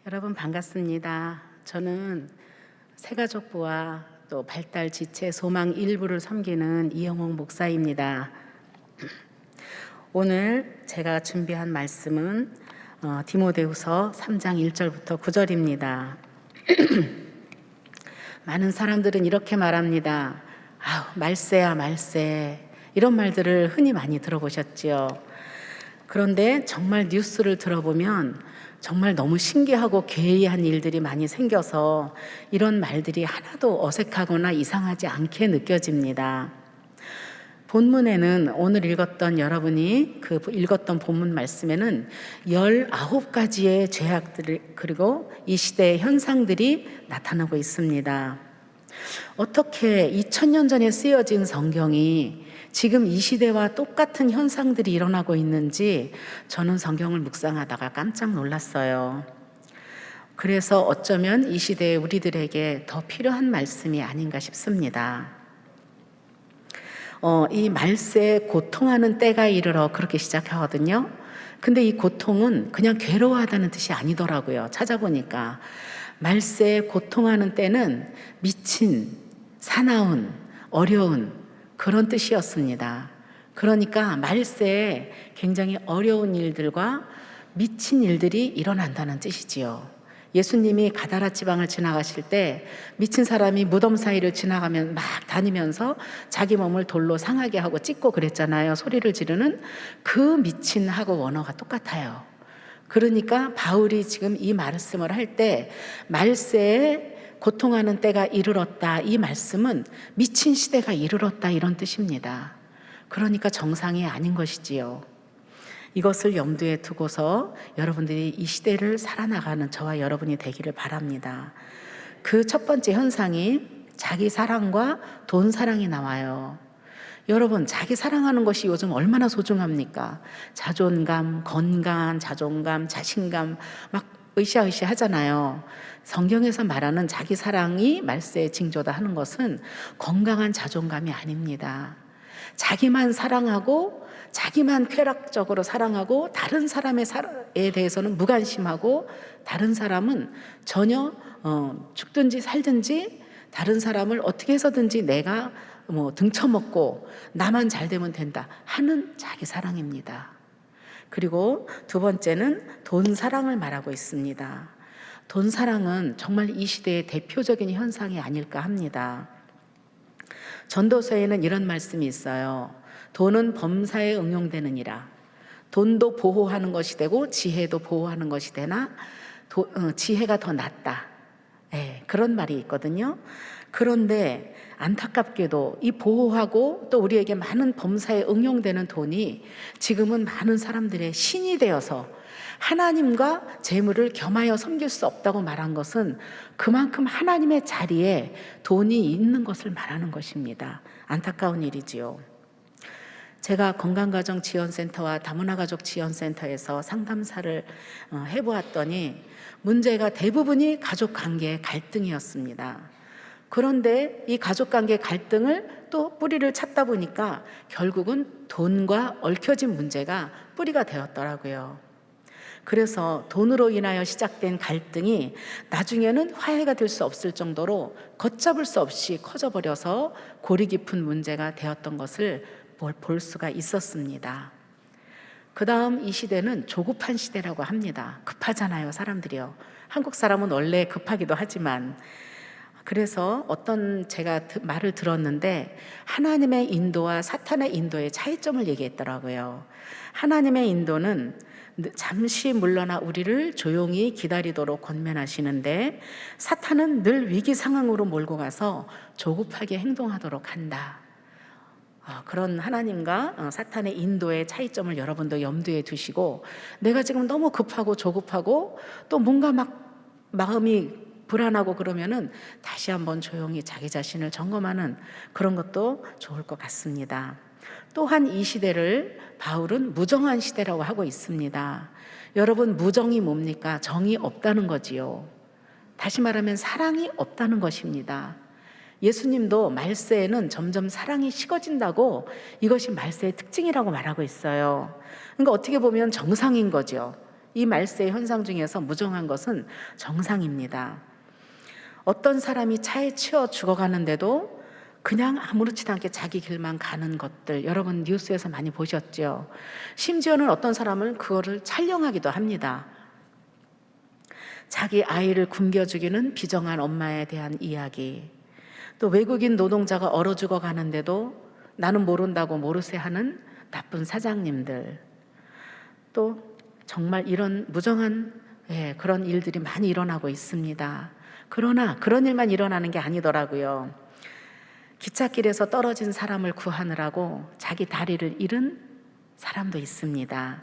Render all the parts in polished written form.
여러분 반갑습니다. 저는 새가족부와 또 발달 지체 소망 일부를 섬기는 이영옥 목사입니다. 오늘 제가 준비한 말씀은 디모데후서 3장 1절부터 9절입니다. 많은 사람들은 이렇게 말합니다. 말세야 말세, 이런 말들을 흔히 많이 들어보셨지요. 그런데 정말 뉴스를 들어보면 정말 너무 신기하고 괴이한 일들이 많이 생겨서 이런 말들이 하나도 어색하거나 이상하지 않게 느껴집니다. 본문에는 오늘 읽었던 여러분이 읽었던 본문 말씀에는 19가지의 죄악들 그리고 이 시대의 현상들이 나타나고 있습니다. 어떻게 2000년 전에 쓰여진 성경이 지금 이 시대와 똑같은 현상들이 일어나고 있는지 저는 성경을 묵상하다가 깜짝 놀랐어요. 그래서 어쩌면 이 시대에 우리들에게 더 필요한 말씀이 아닌가 싶습니다. 이 말세에 고통하는 때가 이르러 그렇게 시작하거든요. 근데 이 고통은 그냥 괴로워하다는 뜻이 아니더라고요. 찾아보니까 말세에 고통하는 때는 미친, 사나운, 어려운 그런 뜻이었습니다. 그러니까 말세에 굉장히 어려운 일들과 미친 일들이 일어난다는 뜻이지요. 예수님이 가다라 지방을 지나가실 때 미친 사람이 무덤 사이를 지나가면 막 다니면서 자기 몸을 돌로 상하게 하고 찢고 그랬잖아요. 소리를 지르는 그 미친하고 원어가 똑같아요. 그러니까 바울이 지금 이 말씀을 할 때 말세에 고통하는 때가 이르렀다, 이 말씀은 미친 시대가 이르렀다 이런 뜻입니다. 그러니까 정상이 아닌 것이지요. 이것을 염두에 두고서 여러분들이 이 시대를 살아나가는 저와 여러분이 되기를 바랍니다. 그 첫 번째 현상이 자기 사랑과 돈 사랑이 나와요. 여러분, 자기 사랑하는 것이 요즘 얼마나 소중합니까? 자존감, 건강한 자존감, 자신감 막 으쌰으쌰 하잖아요. 성경에서 말하는 자기 사랑이 말세의 징조다 하는 것은 건강한 자존감이 아닙니다. 자기만 사랑하고 자기만 쾌락적으로 사랑하고 다른 사람에 대해서는 무관심하고 다른 사람은 전혀 죽든지 살든지 다른 사람을 어떻게 해서든지 내가 등쳐먹고 나만 잘 되면 된다 하는 자기 사랑입니다. 그리고 두 번째는 돈 사랑을 말하고 있습니다. 돈 사랑은 정말 이 시대의 대표적인 현상이 아닐까 합니다. 전도서에는 이런 말씀이 있어요. 돈은 범사에 응용되느니라. 돈도 보호하는 것이 되고 지혜도 보호하는 것이 되나 지혜가 더 낫다. 그런 말이 있거든요. 그런데 안타깝게도 이 보호하고 또 우리에게 많은 범사에 응용되는 돈이 지금은 많은 사람들의 신이 되어서 하나님과 재물을 겸하여 섬길 수 없다고 말한 것은 그만큼 하나님의 자리에 돈이 있는 것을 말하는 것입니다. 안타까운 일이지요. 제가 건강가정지원센터와 다문화가족 지원센터에서 상담사를 해보았더니 문제가 대부분이 가족관계의 갈등이었습니다. 그런데 이 가족관계 갈등을 또 뿌리를 찾다 보니까 결국은 돈과 얽혀진 문제가 뿌리가 되었더라고요. 그래서 돈으로 인하여 시작된 갈등이 나중에는 화해가 될 수 없을 정도로 걷잡을 수 없이 커져버려서 골이 깊은 문제가 되었던 것을 볼 수가 있었습니다. 그 다음 이 시대는 조급한 시대라고 합니다. 급하잖아요, 사람들이요. 한국 사람은 원래 급하기도 하지만. 그래서 제가 말을 들었는데 하나님의 인도와 사탄의 인도의 차이점을 얘기했더라고요. 하나님의 인도는 잠시 물러나 우리를 조용히 기다리도록 권면하시는데 사탄은 늘 위기 상황으로 몰고 가서 조급하게 행동하도록 한다. 그런 하나님과 사탄의 인도의 차이점을 여러분도 염두에 두시고 내가 지금 너무 급하고 조급하고 또 뭔가 막 마음이 불안하고 그러면은 다시 한번 조용히 자기 자신을 점검하는 그런 것도 좋을 것 같습니다. 또한 이 시대를 바울은 무정한 시대라고 하고 있습니다. 여러분, 무정이 뭡니까? 정이 없다는 거지요. 다시 말하면 사랑이 없다는 것입니다. 예수님도 말세에는 점점 사랑이 식어진다고 이것이 말세의 특징이라고 말하고 있어요. 그러니까 어떻게 보면 정상인 거죠. 이 말세의 현상 중에서 무정한 것은 정상입니다. 어떤 사람이 차에 치여 죽어가는데도 그냥 아무렇지도 않게 자기 길만 가는 것들, 여러분 뉴스에서 많이 보셨죠? 심지어는 어떤 사람은 그거를 촬영하기도 합니다. 자기 아이를 굶겨 죽이는 비정한 엄마에 대한 이야기, 또 외국인 노동자가 얼어 죽어가는데도 나는 모른다고 모르쇠 하는 나쁜 사장님들, 또 정말 이런 무정한 그런 일들이 많이 일어나고 있습니다. 그러나 그런 일만 일어나는 게 아니더라고요. 기찻길에서 떨어진 사람을 구하느라고 자기 다리를 잃은 사람도 있습니다.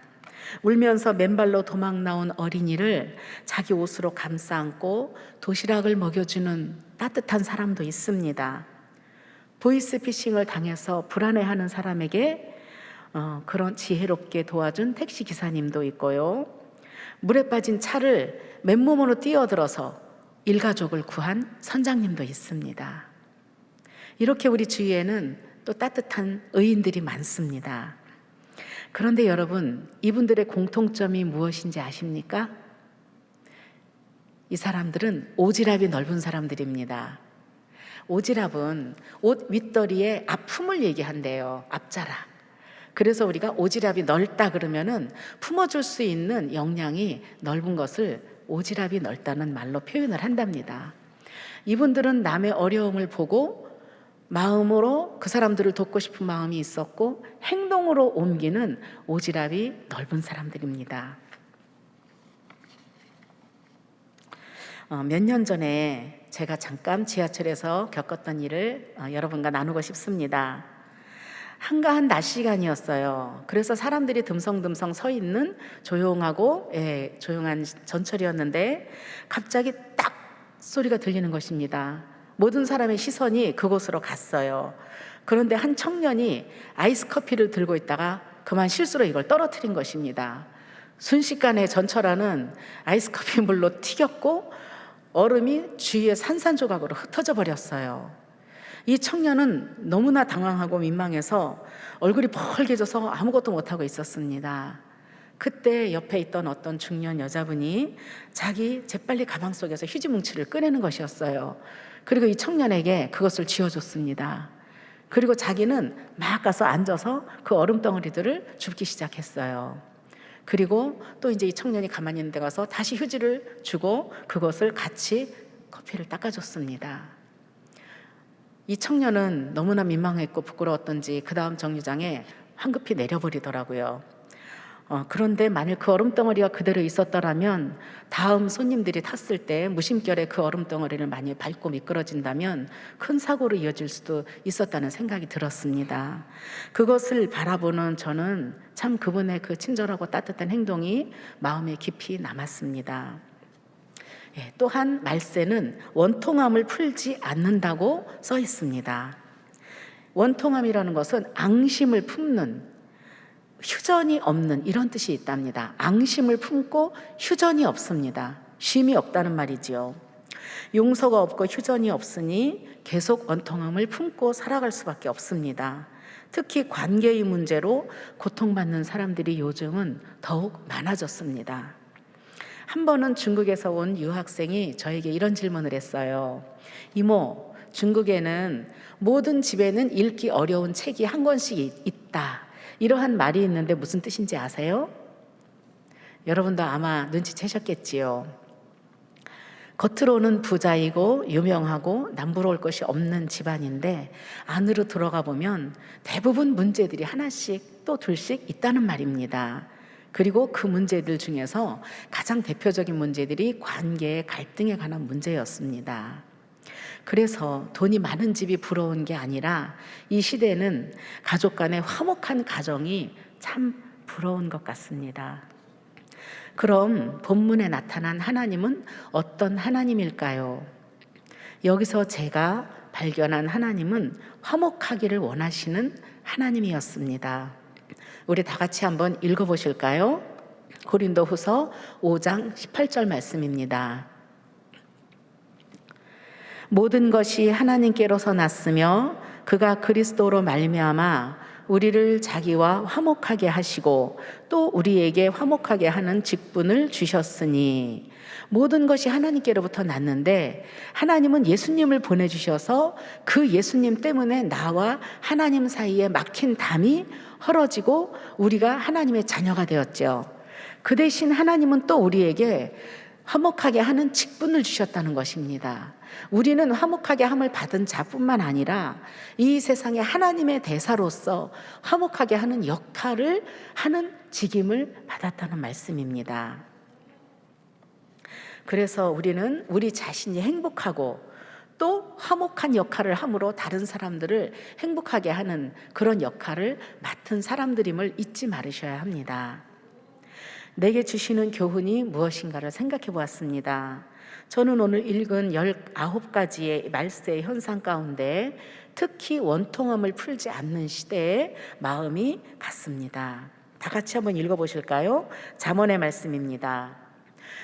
울면서 맨발로 도망 나온 어린이를 자기 옷으로 감싸 안고 도시락을 먹여주는 따뜻한 사람도 있습니다. 보이스피싱을 당해서 불안해하는 사람에게 그런 지혜롭게 도와준 택시 기사님도 있고요. 물에 빠진 차를 맨몸으로 뛰어들어서 일가족을 구한 선장님도 있습니다. 이렇게 우리 주위에는 또 따뜻한 의인들이 많습니다. 그런데 여러분, 이분들의 공통점이 무엇인지 아십니까? 이 사람들은 오지랖이 넓은 사람들입니다. 오지랖은 옷 윗덜이의 아픔을 얘기한대요. 앞자락. 그래서 우리가 오지랖이 넓다 그러면은 품어줄 수 있는 역량이 넓은 것을 오지랖이 넓다는 말로 표현을 한답니다. 이분들은 남의 어려움을 보고 마음으로 그 사람들을 돕고 싶은 마음이 있었고 행동으로 옮기는 오지랖이 넓은 사람들입니다. 몇 년 전에 제가 잠깐 지하철에서 겪었던 일을 여러분과 나누고 싶습니다. 한가한 낮 시간이었어요. 그래서 사람들이 듬성듬성 서 있는 조용하고 조용한 전철이었는데 갑자기 딱 소리가 들리는 것입니다. 모든 사람의 시선이 그곳으로 갔어요. 그런데 한 청년이 아이스 커피를 들고 있다가 그만 실수로 이걸 떨어뜨린 것입니다. 순식간에 전철안은 아이스 커피 물로 튀겼고 얼음이 주위에 산산조각으로 흩어져 버렸어요. 이 청년은 너무나 당황하고 민망해서 얼굴이 벌개져서 아무것도 못하고 있었습니다. 그때 옆에 있던 어떤 중년 여자분이 자기 재빨리 가방 속에서 휴지 뭉치를 꺼내는 것이었어요. 그리고 이 청년에게 그것을 쥐어줬습니다. 그리고 자기는 막 가서 앉아서 그 얼음 덩어리들을 줍기 시작했어요. 그리고 또 이제 이 청년이 가만히 있는 데 가서 다시 휴지를 주고 그것을 같이 커피를 닦아줬습니다. 이 청년은 너무나 민망했고 부끄러웠던지 그 다음 정류장에 황급히 내려버리더라고요. 그런데 만일 그 얼음덩어리가 그대로 있었더라면 다음 손님들이 탔을 때 무심결에 그 얼음덩어리를 많이 밟고 미끄러진다면 큰 사고로 이어질 수도 있었다는 생각이 들었습니다. 그것을 바라보는 저는 참 그분의 그 친절하고 따뜻한 행동이 마음에 깊이 남았습니다. 또한 말세는 원통함을 풀지 않는다고 써 있습니다. 원통함이라는 것은 앙심을 품는, 휴전이 없는 이런 뜻이 있답니다. 앙심을 품고 휴전이 없습니다. 쉼이 없다는 말이지요. 용서가 없고 휴전이 없으니 계속 원통함을 품고 살아갈 수밖에 없습니다. 특히 관계의 문제로 고통받는 사람들이 요즘은 더욱 많아졌습니다. 한 번은 중국에서 온 유학생이 저에게 이런 질문을 했어요. 이모, 중국에는 모든 집에는 읽기 어려운 책이 한 권씩 있다. 이러한 말이 있는데 무슨 뜻인지 아세요? 여러분도 아마 눈치채셨겠지요. 겉으로는 부자이고 유명하고 남부러울 것이 없는 집안인데 안으로 들어가 보면 대부분 문제들이 하나씩 또 둘씩 있다는 말입니다. 그리고 그 문제들 중에서 가장 대표적인 문제들이 관계의 갈등에 관한 문제였습니다. 그래서 돈이 많은 집이 부러운 게 아니라 이 시대는 가족 간의 화목한 가정이 참 부러운 것 같습니다. 그럼 본문에 나타난 하나님은 어떤 하나님일까요? 여기서 제가 발견한 하나님은 화목하기를 원하시는 하나님이었습니다. 우리 다 같이 한번 읽어보실까요? 고린도후서 5장 18절 말씀입니다. 모든 것이 하나님께로서 났으며 그가 그리스도로 말미암아 우리를 자기와 화목하게 하시고 또 우리에게 화목하게 하는 직분을 주셨으니. 모든 것이 하나님께로부터 났는데 하나님은 예수님을 보내주셔서 그 예수님 때문에 나와 하나님 사이에 막힌 담이 헐어지고 우리가 하나님의 자녀가 되었죠. 그 대신 하나님은 또 우리에게 화목하게 하는 직분을 주셨다는 것입니다. 우리는 화목하게 함을 받은 자뿐만 아니라 이 세상에 하나님의 대사로서 화목하게 하는 역할을 하는 직임을 받았다는 말씀입니다. 그래서 우리는 우리 자신이 행복하고 또 화목한 역할을 함으로 다른 사람들을 행복하게 하는 그런 역할을 맡은 사람들임을 잊지 말으셔야 합니다. 내게 주시는 교훈이 무엇인가를 생각해 보았습니다. 저는 오늘 읽은 19가지의 말세의 현상 가운데 특히 원통함을 풀지 않는 시대에 마음이 갔습니다. 다 같이 한번 읽어보실까요? 잠언의 말씀입니다.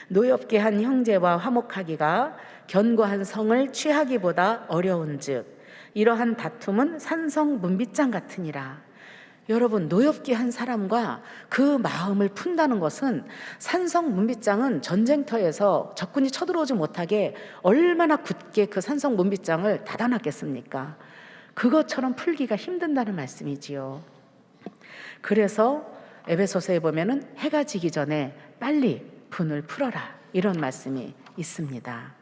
노엽게 한 형제와 화목하기가 견고한 성을 취하기보다 어려운즉 이러한 다툼은 산성 문빗장 같으니라. 여러분, 노엽게 한 사람과 그 마음을 푼다는 것은, 산성 문빗장은 전쟁터에서 적군이 쳐들어오지 못하게 얼마나 굳게 그 산성 문빗장을 닫아놨겠습니까? 그것처럼 풀기가 힘든다는 말씀이지요. 그래서 에베소서에 보면은 해가 지기 전에 빨리 분을 풀어라, 이런 말씀이 있습니다.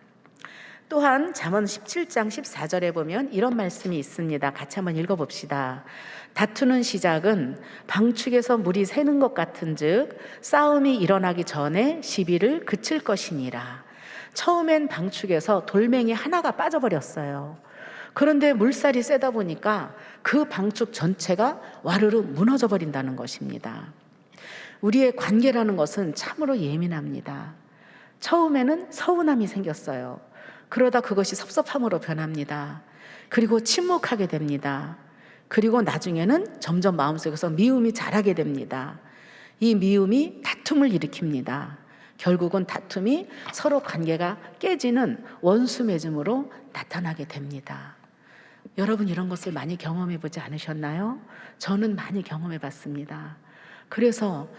또한 잠언 17장 14절에 보면 이런 말씀이 있습니다. 같이 한번 읽어봅시다. 다투는 시작은 방축에서 물이 새는 것 같은즉 싸움이 일어나기 전에 시비를 그칠 것이니라. 처음엔 방축에서 돌멩이 하나가 빠져버렸어요. 그런데 물살이 세다 보니까 그 방축 전체가 와르르 무너져 버린다는 것입니다. 우리의 관계라는 것은 참으로 예민합니다. 처음에는 서운함이 생겼어요. 그러다 그것이 섭섭함으로 변합니다. 그리고 침묵하게 됩니다. 그리고 나중에는 점점 마음속에서 미움이 자라게 됩니다. 이 미움이 다툼을 일으킵니다. 결국은 다툼이 서로 관계가 깨지는 원수 맺음으로 나타나게 됩니다. 여러분, 이런 것을 많이 경험해 보지 않으셨나요? 저는 많이 경험해 봤습니다. 그래서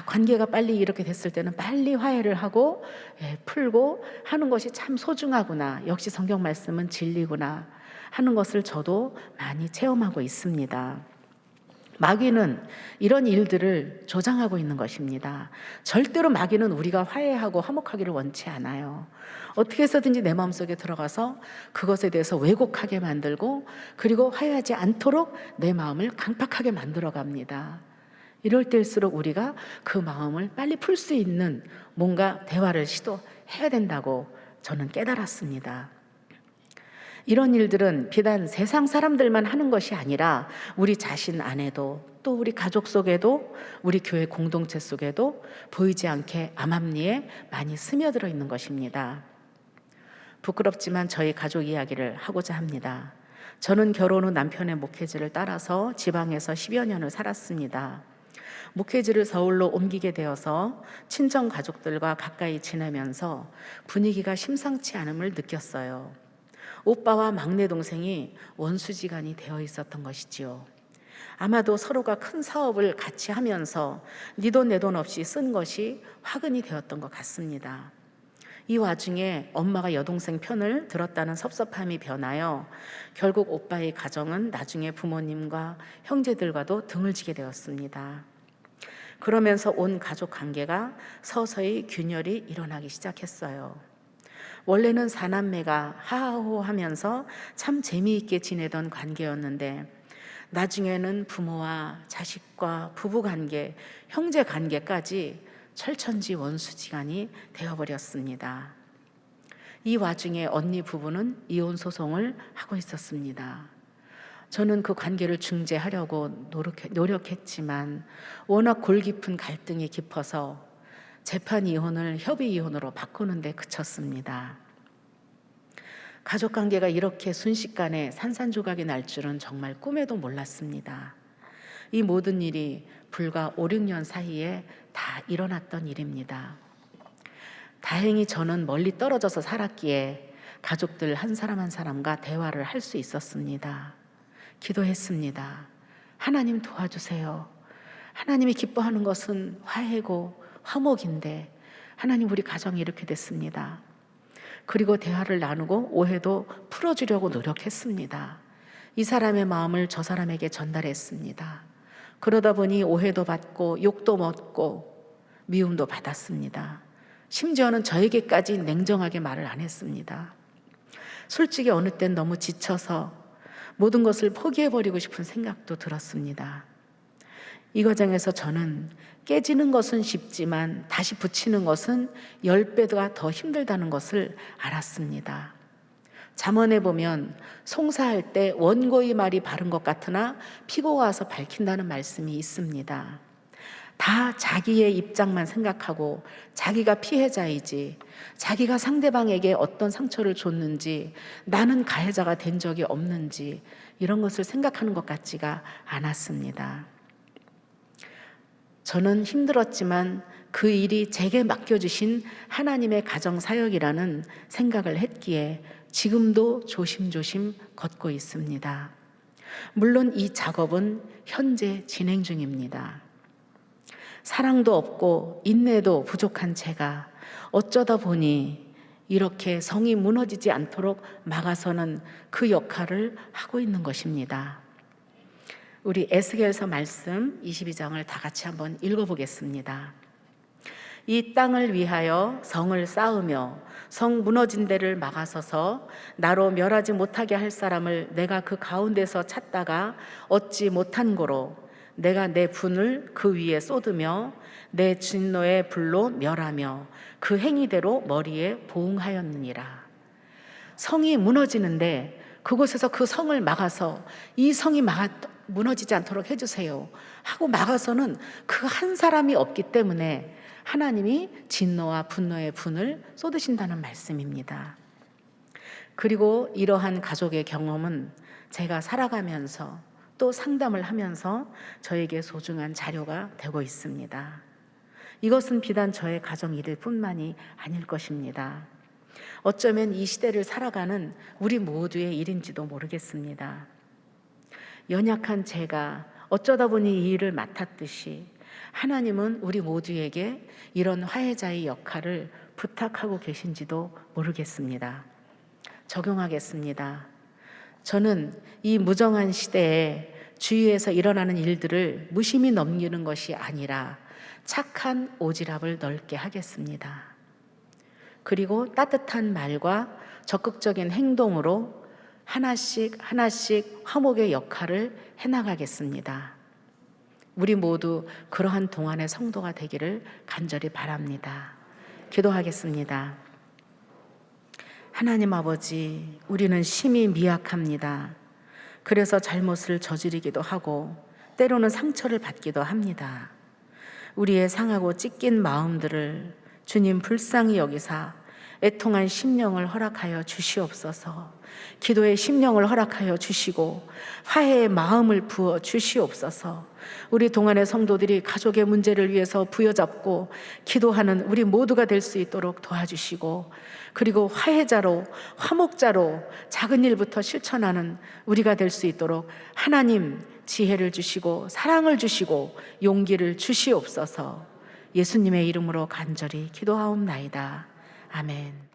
관계가 빨리 이렇게 됐을 때는 빨리 화해를 하고 풀고 하는 것이 참 소중하구나, 역시 성경 말씀은 진리구나 하는 것을 저도 많이 체험하고 있습니다. 마귀는 이런 일들을 조장하고 있는 것입니다. 절대로 마귀는 우리가 화해하고 화목하기를 원치 않아요. 어떻게 해서든지 내 마음속에 들어가서 그것에 대해서 왜곡하게 만들고, 그리고 화해하지 않도록 내 마음을 강팍하게 만들어 갑니다. 이럴 때일수록 우리가 그 마음을 빨리 풀 수 있는 뭔가 대화를 시도해야 된다고 저는 깨달았습니다. 이런 일들은 비단 세상 사람들만 하는 것이 아니라 우리 자신 안에도, 또 우리 가족 속에도, 우리 교회 공동체 속에도 보이지 않게 암암리에 많이 스며들어 있는 것입니다. 부끄럽지만 저희 가족 이야기를 하고자 합니다. 저는 결혼 후 남편의 목회지를 따라서 지방에서 10여 년을 살았습니다. 목회지를 서울로 옮기게 되어서 친정 가족들과 가까이 지내면서 분위기가 심상치 않음을 느꼈어요. 오빠와 막내 동생이 원수지간이 되어 있었던 것이지요. 아마도 서로가 큰 사업을 같이 하면서 네 돈 내 돈 없이 쓴 것이 화근이 되었던 것 같습니다. 이 와중에 엄마가 여동생 편을 들었다는 섭섭함이 변하여 결국 오빠의 가정은 나중에 부모님과 형제들과도 등을 지게 되었습니다. 그러면서 온 가족 관계가 서서히 균열이 일어나기 시작했어요. 원래는 사남매가 하하호 하면서 참 재미있게 지내던 관계였는데, 나중에는 부모와 자식과 부부관계, 형제관계까지 철천지 원수지간이 되어버렸습니다. 이 와중에 언니 부부는 이혼 소송을 하고 있었습니다. 저는 그 관계를 중재하려고 노력했지만 워낙 골깊은 갈등이 깊어서 재판 이혼을 협의 이혼으로 바꾸는 데 그쳤습니다. 가족관계가 이렇게 순식간에 산산조각이 날 줄은 정말 꿈에도 몰랐습니다. 이 모든 일이 불과 5, 6년 사이에 다 일어났던 일입니다. 다행히 저는 멀리 떨어져서 살았기에 가족들 한 사람 한 사람과 대화를 할 수 있었습니다. 기도했습니다. 하나님 도와주세요. 하나님이 기뻐하는 것은 화해고 화목인데 하나님 우리 가정이 이렇게 됐습니다. 그리고 대화를 나누고 오해도 풀어주려고 노력했습니다. 이 사람의 마음을 저 사람에게 전달했습니다. 그러다 보니 오해도 받고 욕도 먹고 미움도 받았습니다. 심지어는 저에게까지 냉정하게 말을 안 했습니다. 솔직히 어느 땐 너무 지쳐서 모든 것을 포기해버리고 싶은 생각도 들었습니다. 이 과정에서 저는 깨지는 것은 쉽지만 다시 붙이는 것은 10배가 더 힘들다는 것을 알았습니다. 잠언에 보면 송사할 때 원고의 말이 바른 것 같으나 피고 와서 밝힌다는 말씀이 있습니다. 다 자기의 입장만 생각하고 자기가 피해자이지, 자기가 상대방에게 어떤 상처를 줬는지, 나는 가해자가 된 적이 없는지 이런 것을 생각하는 것 같지가 않았습니다. 저는 힘들었지만 그 일이 제게 맡겨주신 하나님의 가정사역이라는 생각을 했기에 지금도 조심조심 걷고 있습니다. 물론 이 작업은 현재 진행 중입니다. 사랑도 없고 인내도 부족한 제가 어쩌다 보니 이렇게 성이 무너지지 않도록 막아서는 그 역할을 하고 있는 것입니다. 우리 에스겔서 말씀 22장을 다 같이 한번 읽어보겠습니다. 이 땅을 위하여 성을 쌓으며 성 무너진 데를 막아서서 나로 멸하지 못하게 할 사람을 내가 그 가운데서 찾다가 얻지 못한 고로 내가 내 분을 그 위에 쏟으며 내 진노의 불로 멸하며 그 행위대로 머리에 보응하였느니라. 성이 무너지는데 그곳에서 그 성을 막아서 이 성이 무너지지 않도록 해주세요 하고 막아서는 그 한 사람이 없기 때문에 하나님이 진노와 분노의 분을 쏟으신다는 말씀입니다. 그리고 이러한 가족의 경험은 제가 살아가면서 또 상담을 하면서 저에게 소중한 자료가 되고 있습니다. 이것은 비단 저의 가정 일일 뿐만이 아닐 것입니다. 어쩌면 이 시대를 살아가는 우리 모두의 일인지도 모르겠습니다. 연약한 제가 어쩌다 보니 이 일을 맡았듯이 하나님은 우리 모두에게 이런 화해자의 역할을 부탁하고 계신지도 모르겠습니다. 적용하겠습니다. 저는 이 무정한 시대에 주위에서 일어나는 일들을 무심히 넘기는 것이 아니라 착한 오지랖을 넓게 하겠습니다. 그리고 따뜻한 말과 적극적인 행동으로 하나씩 화목의 역할을 해나가겠습니다. 우리 모두 그러한 동안의 성도가 되기를 간절히 바랍니다. 기도하겠습니다. 하나님 아버지, 우리는 심히 미약합니다. 그래서 잘못을 저지르기도 하고 때로는 상처를 받기도 합니다. 우리의 상하고 찢긴 마음들을 주님 불쌍히 여기사 애통한 심령을 허락하여 주시옵소서. 기도의 심령을 허락하여 주시고 화해의 마음을 부어 주시옵소서. 우리 동안의 성도들이 가족의 문제를 위해서 부여잡고 기도하는 우리 모두가 될 수 있도록 도와주시고, 그리고 화해자로 화목자로 작은 일부터 실천하는 우리가 될 수 있도록 하나님 지혜를 주시고 사랑을 주시고 용기를 주시옵소서. 예수님의 이름으로 간절히 기도하옵나이다. 아멘.